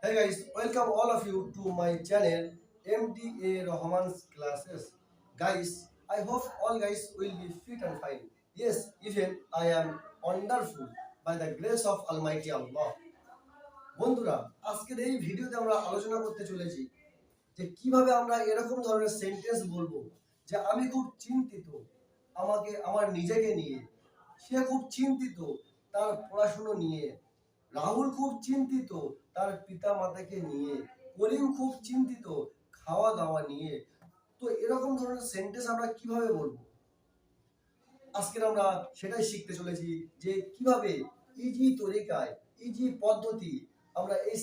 Hey guys, welcome all of you to my channel MDA Rahman's classes. Guys, I hope all guys will be fit and fine. Yes, even I am wonderful by the grace of Almighty Allah. বন্ধুরা, আজকের এই ভিডিওতে আমরা আলোচনা করতে চলেছি যে কিভাবে আমরা এরকম ধরনের সেন্টেন্স বলবো যে আমি খুব চিন্তিত আমার নিজেকে নিয়ে, সে খুব চিন্তিত তার পড়াশোনা নিয়ে, রাহুল খুব চিন্তিত তার পিতা মাতাকে নিয়ে, করিম খুব চিন্তিত খাওয়া দাওয়া নিয়ে। তো এরকম ধরনের সেন্টেন্স আমরা কিভাবে বলবো, আজকে আমরা সেটাই শিখতে চলেছি যে কিভাবে ইজি তরিকায়, ইজি পদ্ধতি আমরা এই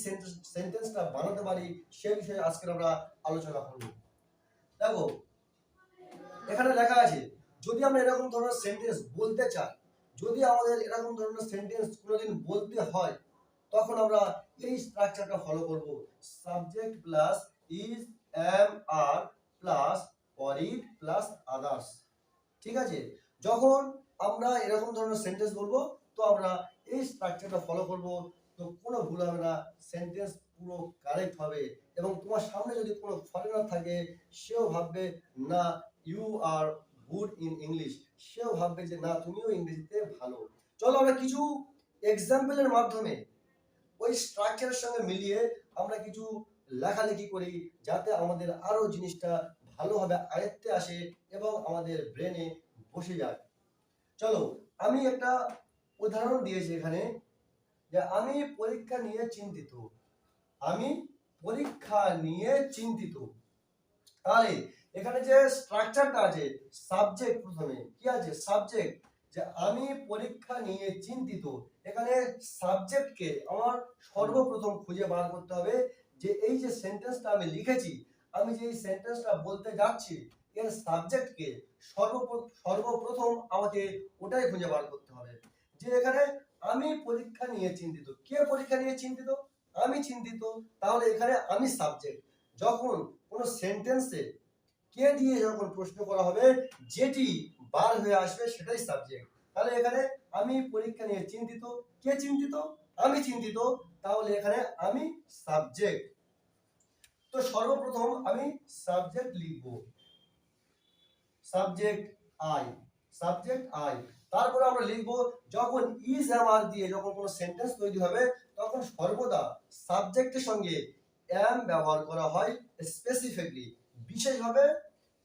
সেন্টেন্সটা বানাতে পারি, সে বিষয়ে আজকে আমরা আলোচনা করব। দেখো, এখানে লেখা আছে যদি আমরা এরকম ধরনের সেন্টেন্স বলতে চাই, যদি আমাদের এরকম ধরনের সেন্টেন্স কোনোদিন বলতে হয়, তখন আমরা এই স্ট্রাকচারটা ফলো করব। Subject plus is, am, are plus or it plus others. ঠিক আছে, যখন আমরা এরকম ধরনের সেন্টেন্স বলবো তো আমরা এই স্ট্রাকচারটা ফলো করব, তো কোনো ভুল হবে না, সেন্টেন্স পুরো কারেক্ট হবে। এবং তোমার সামনে যদি কোনো ফরেনার থাকে, সেও ভাববে না you are good in English, সেও ভাববে যে না তুমিও ইংরেজিতে ভালো। চলো আমরা কিছু এক্সাম্পলের মাধ্যমে ওই স্ট্রাকচারের সঙ্গে মিলিয়ে আমরা কিছু লেখালেখি করি, যাতে আমাদের আরো জিনিসটা ভালোভাবে আয়ত্তে আসে এবং আমাদের ব্রেনে বসে যায়। চলো, আমি একটা উদাহরণ দিয়েছি এখানে যে আমি পরীক্ষা নিয়ে চিন্তিত, আমি পরীক্ষা নিয়ে চিন্তিত। তাহলে এখানে যে স্ট্রাকচারটা আছে, সাবজেক্ট, প্রথমে কি আছে সাবজেক্ট, যে আমি পরীক্ষা নিয়ে চিন্তিত। এখানে সাবজেক্টকে আমার সর্বপ্রথম খুঁজে বার করতে হবে, যে এই যে সেন্টেন্সটা আমি লিখেছি, আমি যে এই সেন্টেন্সটা বলতে যাচ্ছি, এর সাবজেক্টকে সর্বপ্রথম আমাকে ওটাই খুঁজে বার করতে হবে। যে এখানে আমি পরীক্ষা নিয়ে চিন্তিত, কে পরীক্ষা নিয়ে চিন্তিত? আমি চিন্তিত। তাহলে এখানে আমি সাবজেক্ট। যখন কোনো সেন্টেন্সে কে দিয়ে যখন প্রশ্ন করা হবে, যেটি বার হয়ে আসবে সেটাই সাবজেক্ট। তাহলে এখানে আমি পরীক্ষা নিয়ে চিন্তিত, কে চিন্তিত? আমি চিন্তিত। তাহলে এখানে আমি সাবজেক্ট। তো সর্বপ্রথম আমি সাবজেক্ট লিখব, সাবজেক্ট আই, সাবজেক্ট আই। তারপরে আমরা লিখব, যখন ইজ এম আর দিয়ে যখন কোনো সেন্টেন্স তৈরি হবে, তখন সর্বদা সাবজেক্টের সঙ্গে এম ব্যবহার করা হয়, স্পেসিফিকলি বিশেষভাবে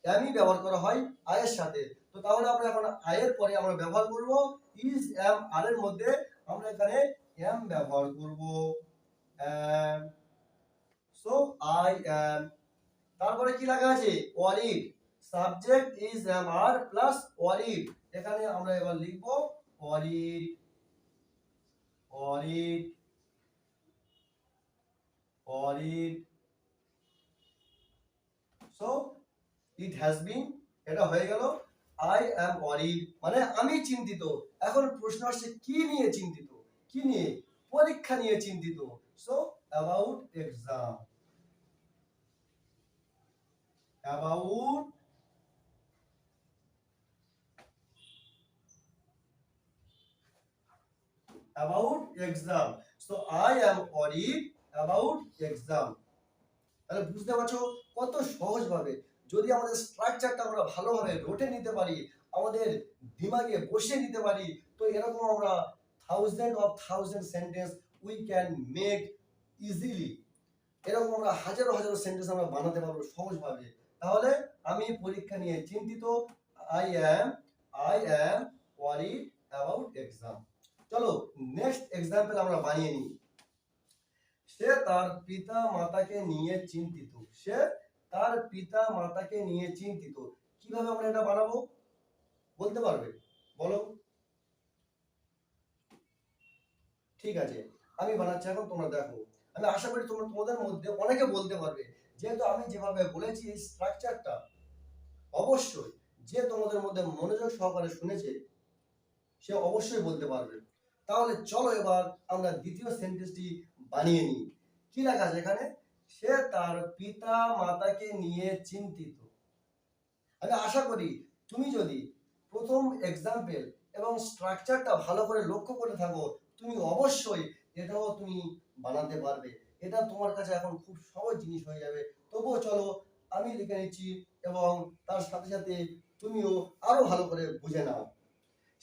এমই ব্যবহার করা হয় আয়ের সাথে। তো তাহলে আমরা এখন আয়ের পরে আমরা ব্যবহার করব ইজ এম আর এর মধ্যে আমরা এখানে এম ব্যবহার করব, এম। So I am. তারপরে কি লেখা আছে? Or it, subject is am are plus or it. এখানে আমরা এবার লিখব or it, or it, or it. So it has been, এটা হয়ে গেল আই অ্যাম ওয়ারিড, মানে আমি চিন্তিত। এখন প্রশ্ন আসছে কি নিয়ে চিন্তিত? কি নিয়ে? পরীক্ষা নিয়ে চিন্তিত। So about exam, about about exam. So I am worried about exam. তাহলে বুঝতে পারছো কত সহজভাবে, যদি আমাদের স্ট্রাকচারটা আমরা ভালোভাবে রটে নিতে পারি, আমাদের দিমাগে বসিয়ে নিতে পারি, তো এরকম আমরা thousand sentence we can make easily. এরকম আমরা হাজারো হাজারো সেন্টেন্স আমরা বানাতে পারবো সহজভাবে। তাহলে আমি পরীক্ষা নিয়ে চিন্তিত, I am, I am worried about exam. চলো নেক্সট এক্সাম্পল আমরা বানিয়ে নিই। সে তার পিতা মাতাকে নিয়ে চিন্তিত, সে তার পিতা মাতাকে নিয়ে চিন্তিত। কিভাবে আমরা এটা বানাবো বলতে পারবে? বলো। ঠিক আছে, আমি বানাচ্ছি, এখন তোমরা দেখো। আমি আশা করি তোমাদের মধ্যে অনেকে বলতে পারবে, যেহেতু আমি যেভাবে বলেছি এই স্ট্রাকচারটা, অবশ্যই যে তোমাদের মধ্যে মনোযোগ সহকারে শুনেছে সে অবশ্যই বলতে পারবে। তাহলে চলো এবার আমরা দ্বিতীয় সেন্টেন্সটি বানিয়ে নিই। কি লেখা আছে এখানে? সে তার পিতা মাতাকে নিয়ে চিন্তিত। আমি আশা করি তুমি যদি প্রথম এক্সাম্পল এবং স্ট্রাকচারটা ভালো করে লক্ষ্য করে থাকো, তুমি অবশ্যই এটাও তুমি বানাতে পারবে। এটা তোমার কাছে এখন খুব সহজ জিনিস হয়ে যাবে। তবুও চলো আমি লিখে নিচ্ছি এবং তার সাথে সাথে তুমিও আরো ভালো করে বুঝে নাও।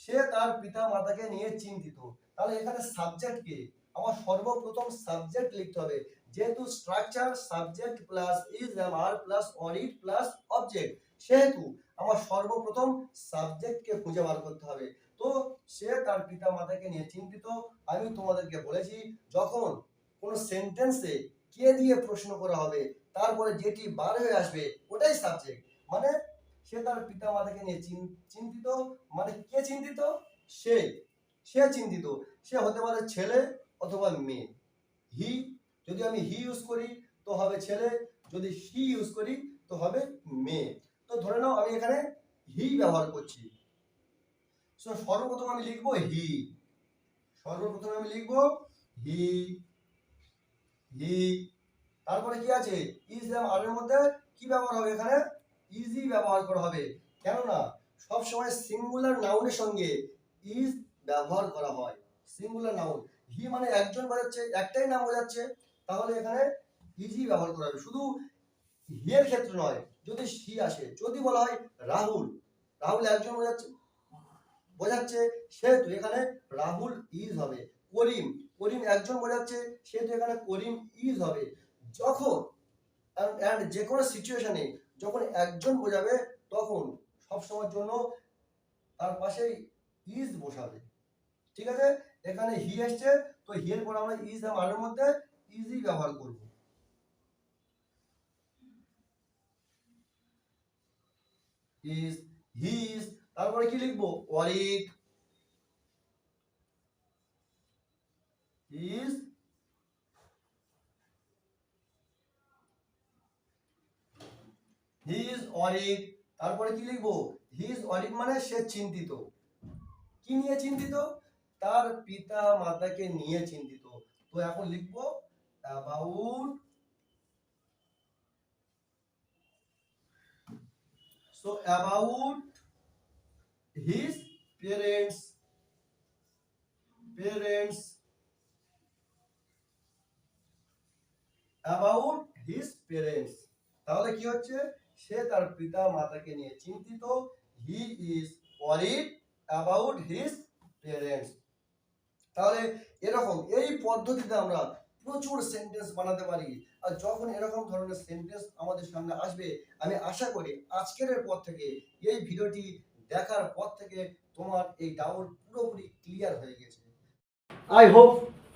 সে তার পিতা মাতাকে নিয়ে চিন্তিত। তাহলে এখানে সাবজেক্ট কি? আমার সর্বপ্রথম সাবজেক্ট লিখতে হবে। যেহেতু structure subject plus is are plus or it plus object, সেহেতু আমার সর্বপ্রথম সাবজেক্টকে খুঁজে বার করতে হবে। তো সে তার পিতা মাতাকে নিয়ে চিন্তিত। আমি তোমাদেরকে বলেছি যখন কোনো সেন্টেন্সে কে দিয়ে প্রশ্ন করা হবে তারপরে যেটি বার হয়ে আসবে ওটাই সাবজেক্ট। মানে সে তার পিতা মাতাকে নিয়ে চিন্তিত, মানে কে চিন্তিত? সে সে চিন্তিত। সে হতে পারে ছেলে অথবা মেয়ে। হি, যদি আমি হি ইউজ করি তো হবে ছেলে, যদি শি ইউজ করি তো হবে মেয়ে। তো ধরে নাও আমি এখানে হি ব্যবহার করছি। সর্বপ্রথম আমি লিখবো হি, সর্বপ্রথম আমি লিখবো হি হি। তারপরে কি আছে? ইজ আর এর মধ্যে কি ব্যবহার হবে? এখানে ইজি ব্যবহার করা হবে। কেননা সবসময় সিঙ্গুলার নাউনের সঙ্গে ইজ ব্যবহার করা হয়। সিঙ্গুলার নাউন, হি মানে একজন বোঝাচ্ছে, একটাই নাম বোঝাচ্ছে, তাহলে এখানে ইজি ব্যবহার করা হবে। শুধু হি এর ক্ষেত্রে নয়, যদি সি আসে, যদি বলা হয় রাহুল, রাহুল একজন বোঝাচ্ছে, সেহেতু এখানে রাহুল ইজ হবে। করিম, করিম একজন বোঝাচ্ছে, সেহেতু এখানে করিম ইজ হবে। যখন যে কোনো সিচুয়েশনে যখন একজন বোঝাবে তখন সবসময়ের জন্য তার পাশে ইজ বসাবে। ঠিক আছে, এখানে হি আসছে তো হি এর পর আমরা ইজ আর এর মধ্যে ইজি ব্যবহার করব। ইজ, হি ইজ, তারপরে কি লিখবো? Worried, is, he is worried. তারপরে কি লিখবো? হি ইজ ওয়ারিড মানে সে চিন্তিত। কি নিয়ে চিন্তিত? তার পিতা মাতাকে নিয়ে চিন্তিত। তো এখন লিখবো about, so about his parents, parents, about his parents. তাহলে কি হচ্ছে? সে তার পিতা মাতাকে নিয়ে চিন্তিত। He is worried about his parents. তাহলে এরকম এই পদ্ধতিতে আমরা প্রচুর সেন্টেন্স বানাতে পারি। আর যখন এরকম ধরনের সেন্টেন্স আমাদের সামনে আসবে, আমি আশা করি আজকের পর থেকে, এই ভিডিওটি দেখার পর থেকে তোমার এই ডাউট পুরোপুরি ক্লিয়ার হয়ে গেছে। I hope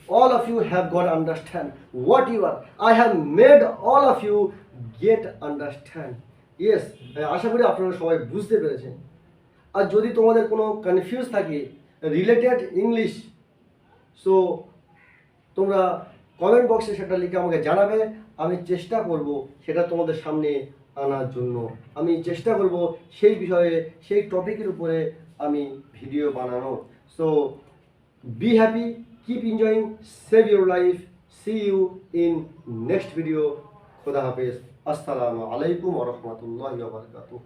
all of you have got understand whatever I have made all of you get understand. Yes, আশা করি আপনারা সবাই বুঝতে পেরেছেন। আর যদি তোমাদের কোনো কনফিউজ থাকে রিলেটেড ইংলিশ, সো তোমরা কমেন্ট বক্সে সেটা লিখে আমাকে জানাবে। আমি চেষ্টা করব সেটা তোমাদের সামনে আনার জন্য। আমি চেষ্টা করব সেই বিষয়ে, সেই টপিকের উপরে আমি ভিডিও বানানো। So be happy, keep enjoying, save your life. See you in next video. Khuda Hafiz. Assalamu alaikum wa rahmatullahi wa barakatuh.